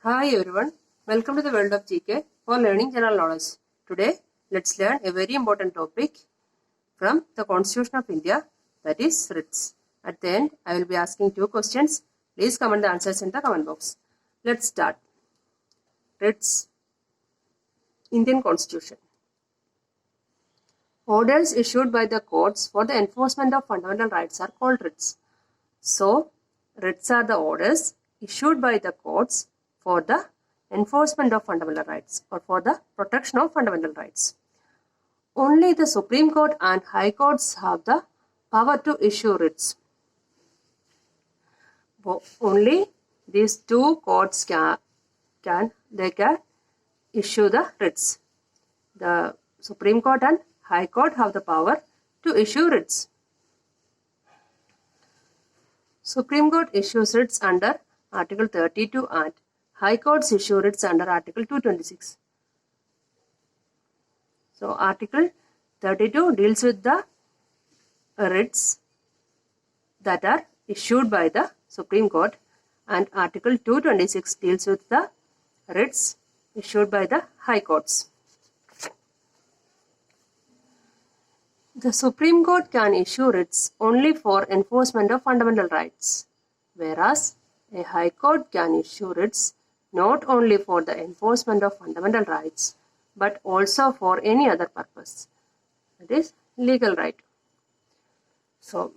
Hi everyone, welcome to the world of GK for learning general knowledge. Today, let's learn a very important topic from the Constitution of India, that is writs. At the end, I will be asking two questions. Please comment the answers in the comment box. Let's start. Writs, Indian Constitution. Orders issued by the courts for the enforcement of fundamental rights are called writs. So, writs are the orders issued by the courts for the enforcement of fundamental rights or for the protection of fundamental rights. Only the Supreme Court and High Courts have the power to issue writs. Only these two courts can issue the writs. The Supreme Court and High Court have the power to issue writs. Supreme Court issues writs under Article 32 and High Courts issue writs under Article 226. So, Article 32 deals with the writs that are issued by the Supreme Court, and Article 226 deals with the writs issued by the High Courts. The Supreme Court can issue writs only for enforcement of fundamental rights, whereas a High Court can issue writs not only for the enforcement of fundamental rights but also for any other purpose, that is legal right. So,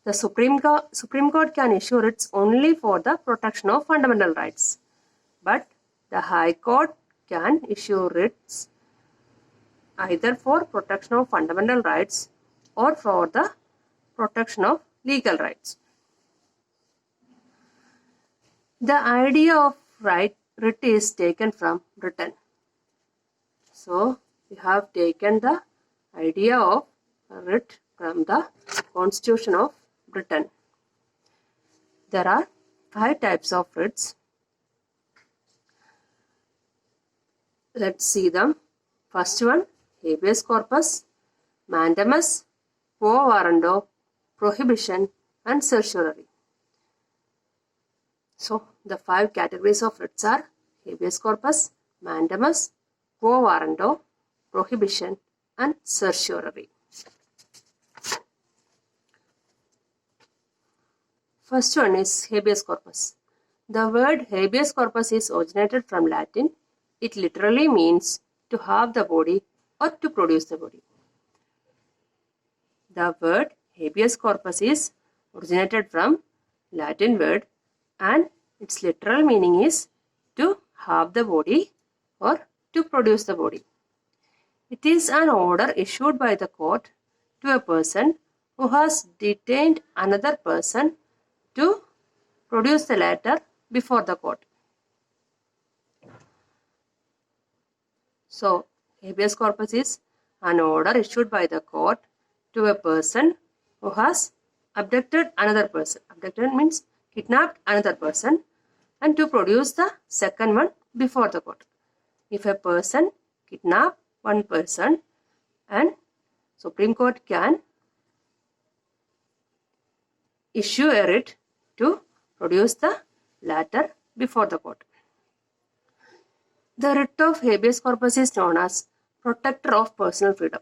the Supreme Court can issue writs only for the protection of fundamental rights, but the High Court can issue writs either for protection of fundamental rights or for the protection of legal rights. The idea of writ is taken from Britain. So, we have taken the idea of writ from the Constitution of Britain. There are 5 types of writs. Let's see them. First one, habeas corpus, mandamus, quo warranto, prohibition and certiorari. So, the 5 categories of writs are habeas corpus, mandamus, quo warranto, prohibition and certiorari. First one is habeas corpus. The word habeas corpus is originated from Latin. It literally means to have the body or to produce the body. The word habeas corpus is originated from Latin word and its literal meaning is to have the body or to produce the body. It is an order issued by the court to a person who has detained another person to produce the latter before the court. So, habeas corpus is an order issued by the court to a person who has abducted another person. Abducted means kidnapped another person and to produce the second one before the court. If a person kidnap one person and Supreme Court can issue a writ to produce the latter before the court. The writ of habeas corpus is known as protector of personal freedom.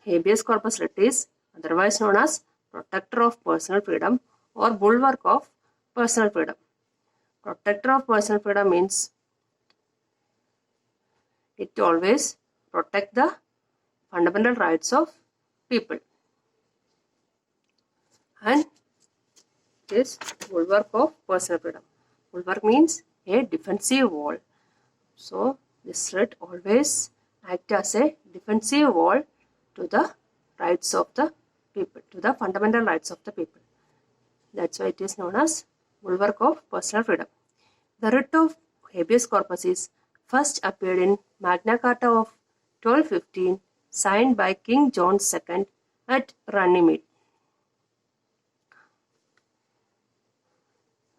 Habeas corpus writ is otherwise known as protector of personal freedom or bulwark of personal freedom. Protector of personal freedom means it always protect the fundamental rights of people. And this bulwark of personal freedom. Bulwark means a defensive wall. So, this writ always act as a defensive wall to the rights of the people, to the fundamental rights of the people. That's why it is known as bulwark of personal freedom. The writ of habeas corpus is first appeared in Magna Carta of 1215 signed by King John II at Runnymede.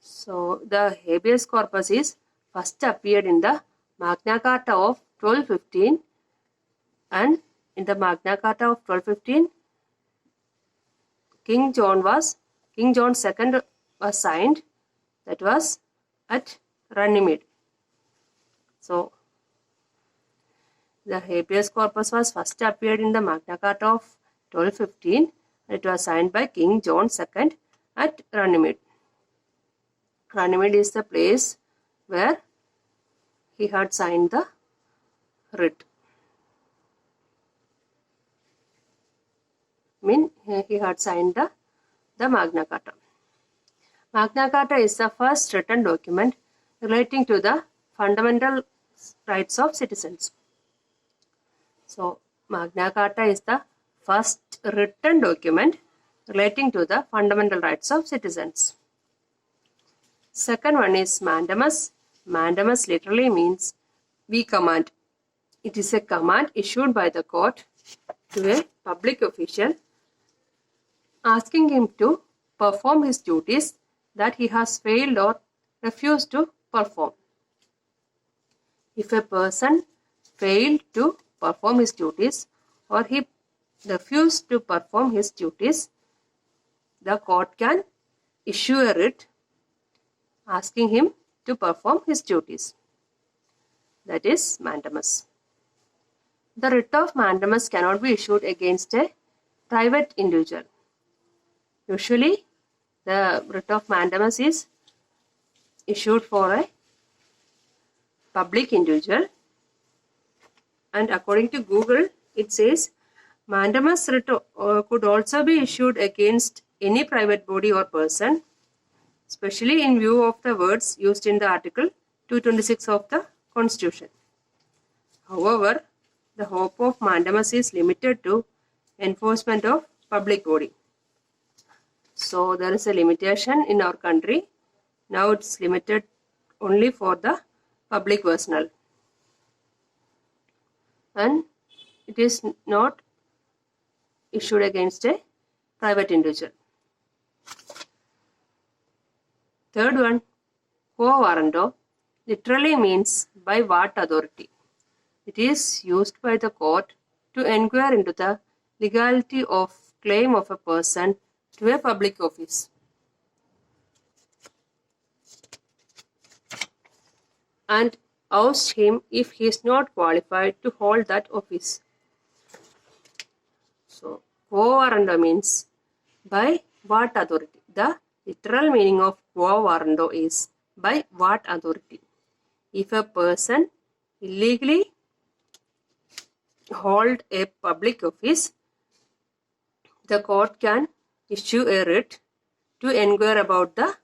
So, the habeas corpus is first appeared in the Magna Carta of 1215, and in the Magna Carta of 1215 King John II was signed, that was at Runnymede. So, the habeas corpus was first appeared in the Magna Carta of 1215. It was signed by King John II at Runnymede. Runnymede is the place where he had signed the writ. He had signed the Magna Carta. Magna Carta is the first written document relating to the fundamental rights of citizens. So, Magna Carta is the first written document relating to the fundamental rights of citizens. Second one is mandamus. Mandamus literally means we command. It is a command issued by the court to a public official asking him to perform his duties that he has failed or refused to perform. If a person failed to perform his duties or he refused to perform his duties, the court can issue a writ asking him to perform his duties. That is mandamus. The writ of mandamus cannot be issued against a private individual. Usually, the writ of mandamus is issued for a public individual, and according to Google, it says mandamus writ could also be issued against any private body or person, especially in view of the words used in the Article 226 of the Constitution. However, the scope of mandamus is limited to enforcement of public body. So there is a limitation in our country. Now it's limited only for the public personnel, and it is not issued against a private individual. Third one, quo warranto, literally means by what authority. It is used by the court to inquire into the legality of claim of a person to a public office. And oust him if he is not qualified to hold that office. So, quo warranto means by what authority. The literal meaning of quo warranto is by what authority. If a person illegally hold a public office, the court can issue a writ to inquire about the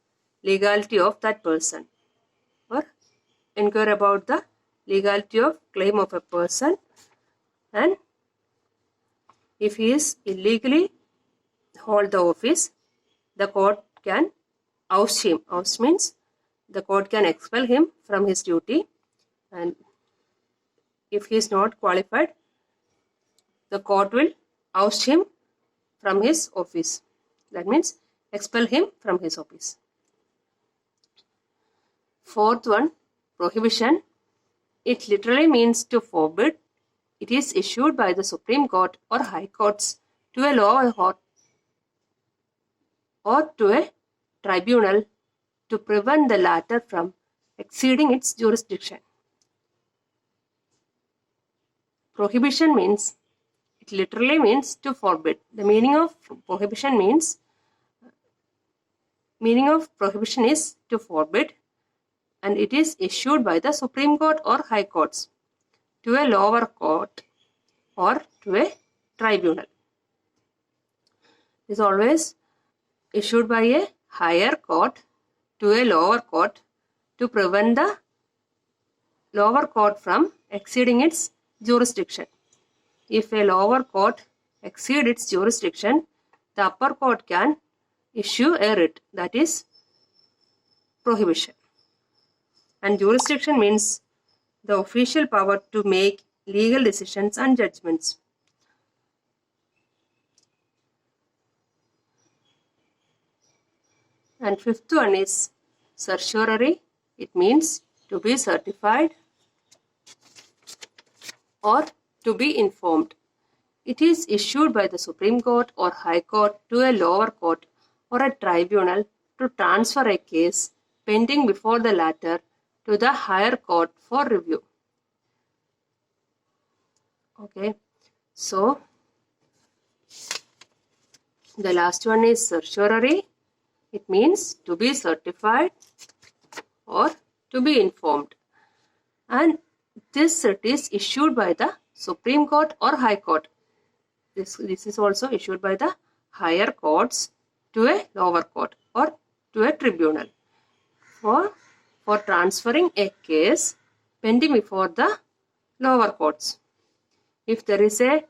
legality of that person, or inquire about the legality of claim of a person, and if he is illegally hold the office, the court can oust him. Oust means the court can expel him from his duty, and if he is not qualified, the court will oust him from his office. That means expel him from his office. Fourth one, prohibition. It literally means to forbid. It is issued by the Supreme Court or High Courts to a lower court or to a tribunal to prevent the latter from exceeding its jurisdiction. Prohibition means, it literally means to forbid. The meaning of prohibition is to forbid, and it is issued by the Supreme Court or High Courts to a lower court or to a tribunal. It is always issued by a higher court to a lower court to prevent the lower court from exceeding its jurisdiction. If a lower court exceeds its jurisdiction, the upper court can issue a writ, that is prohibition. And jurisdiction means the official power to make legal decisions and judgments. And fifth one is certiorari. It means to be certified or to be informed. It is issued by the Supreme Court or High Court to a lower court or a tribunal to transfer a case pending before the latter to the higher court for review. Okay, so the last one is certiorari. It means to be certified or to be informed. And this cert is issued by the Supreme Court or High Court. This is also issued by the higher courts to a lower court or to a tribunal for transferring a case pending before the lower courts. If there is a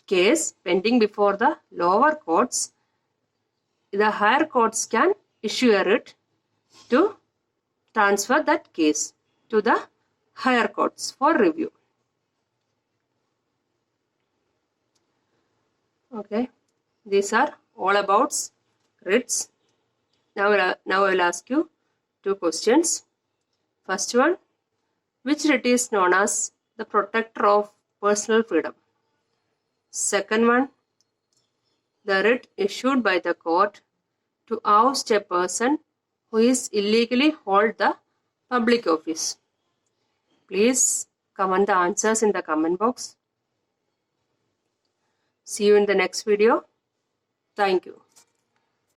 case pending before the lower courts, the higher courts can issue a writ to transfer that case to the higher courts for review. Okay, these are all about writs. Now I will ask you two questions. First one, which writ is known as the protector of personal freedom? Second one, the writ issued by the court to oust a person who is illegally hold the public office. Please comment the answers in the comment box. See you in the next video. Thank you.